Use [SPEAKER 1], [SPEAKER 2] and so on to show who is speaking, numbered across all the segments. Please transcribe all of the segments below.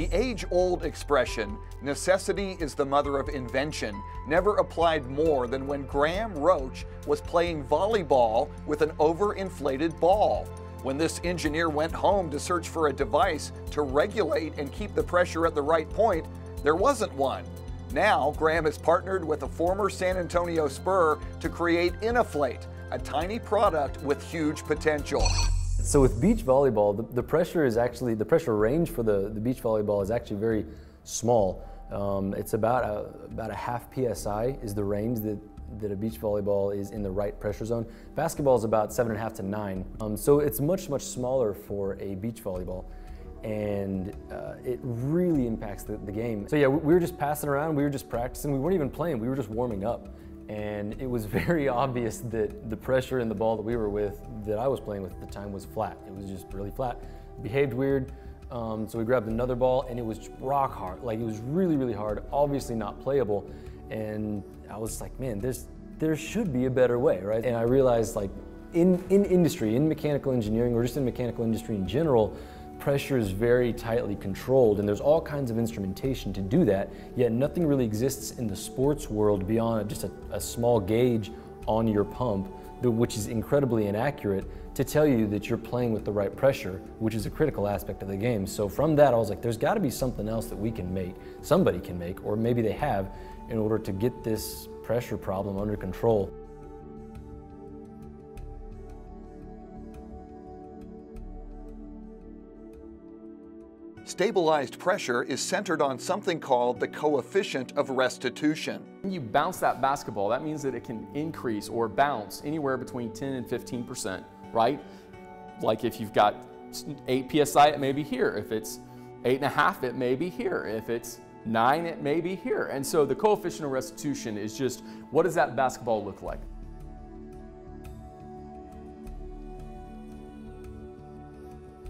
[SPEAKER 1] The age-old expression, necessity is the mother of invention, never applied more than when Graham Roach was playing volleyball with an overinflated ball. When this engineer went home to search for a device to regulate and keep the pressure at the right point, there wasn't one. Now, Graham has partnered with a former San Antonio Spur to create Innaflate, a tiny product with huge potential.
[SPEAKER 2] So with beach volleyball, the pressure is actually, the pressure range for the beach volleyball is actually very small. It's about a half PSI is the range that a beach volleyball is in the right pressure zone. Basketball is about 7.5 to 9. So it's much smaller for a beach volleyball. And it really impacts the game. So yeah, we were just passing around, we were just practicing, we weren't even playing, we were just warming up. And it was very obvious that the pressure in the ball that we were with, that I was playing with at the time, was flat. It was just really flat. It behaved weird, so we grabbed another ball and it was rock hard. Like, it was really hard, obviously not playable. And I was like, man, there should be a better way, right? And I realized, like, in industry, in mechanical engineering, or just in mechanical industry in general, pressure is very tightly controlled, and there's all kinds of instrumentation to do that, yet nothing really exists in the sports world beyond just a small gauge on your pump, which is incredibly inaccurate, to tell you that you're playing with the right pressure, which is a critical aspect of the game. So from that, I was like, there's got to be something else that we can make, somebody can make, or maybe they have, in order to get this pressure problem under control.
[SPEAKER 1] Stabilized pressure is centered on something called the coefficient of restitution.
[SPEAKER 3] When you bounce that basketball, that means that it can increase or bounce anywhere between 10 and 15%, right? Like if you've got 8 PSI, it may be here. If it's 8.5, it may be here. If it's 9, it may be here. And so the coefficient of restitution is just, what does that basketball look like?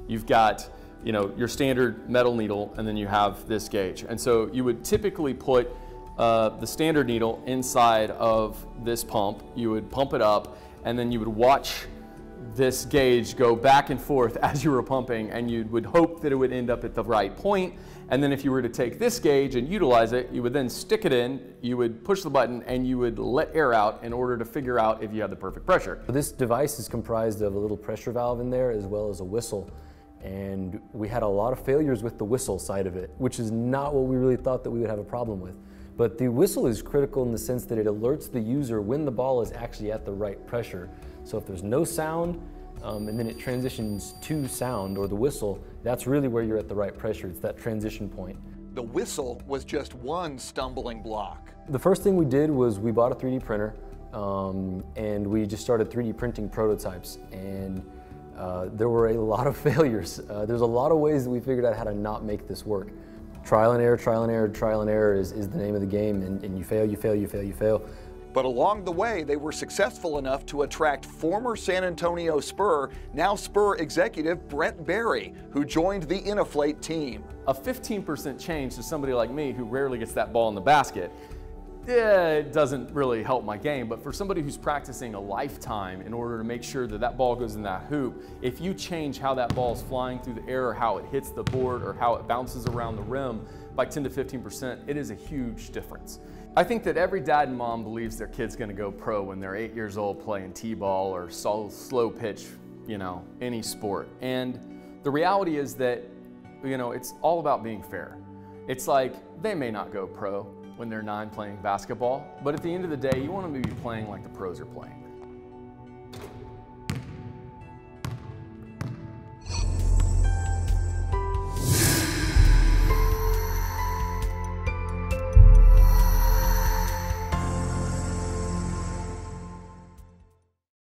[SPEAKER 3] You've got, you know, your standard metal needle, and then you have this gauge. And so you would typically put the standard needle inside of this pump. You would pump it up, and then you would watch this gauge go back and forth as you were pumping, and you would hope that it would end up at the right point. And then if you were to take this gauge and utilize it, you would then stick it in, you would push the button, and you would let air out in order to figure out if you had the perfect pressure.
[SPEAKER 2] This device is comprised of a little pressure valve in there, as well as a whistle. And we had a lot of failures with the whistle side of it, which is not what we really thought that we would have a problem with. But the whistle is critical in the sense that it alerts the user when the ball is actually at the right pressure. So if there's no sound, and then it transitions to sound, or the whistle, that's really where you're at the right pressure. It's that transition point.
[SPEAKER 1] The whistle was just one stumbling block.
[SPEAKER 2] The first thing we did was we bought a 3D printer, and we just started 3D printing prototypes. And there were a lot of failures. There's a lot of ways that we figured out how to not make this work. Trial and error, trial and error, trial and error is the name of the game, and you fail, you fail, you fail, you fail.
[SPEAKER 1] But along the way, they were successful enough to attract former San Antonio Spur, now Spur executive Brent Barry, who joined the Innaflate team.
[SPEAKER 3] A 15% change to somebody like me who rarely gets that ball in the basket, it doesn't really help my game. But for somebody who's practicing a lifetime in order to make sure that that ball goes in that hoop, if you change how that ball is flying through the air, or how it hits the board, or how it bounces around the rim by 10 to 15%, it is a huge difference. I think that every dad and mom believes their kid's gonna go pro when they're 8 years old playing t-ball or slow pitch, you know, any sport. And the reality is that, you know, it's all about being fair. It's like, they may not go pro when they're 9 playing basketball, but at the end of the day, you want them to be playing like the pros are playing.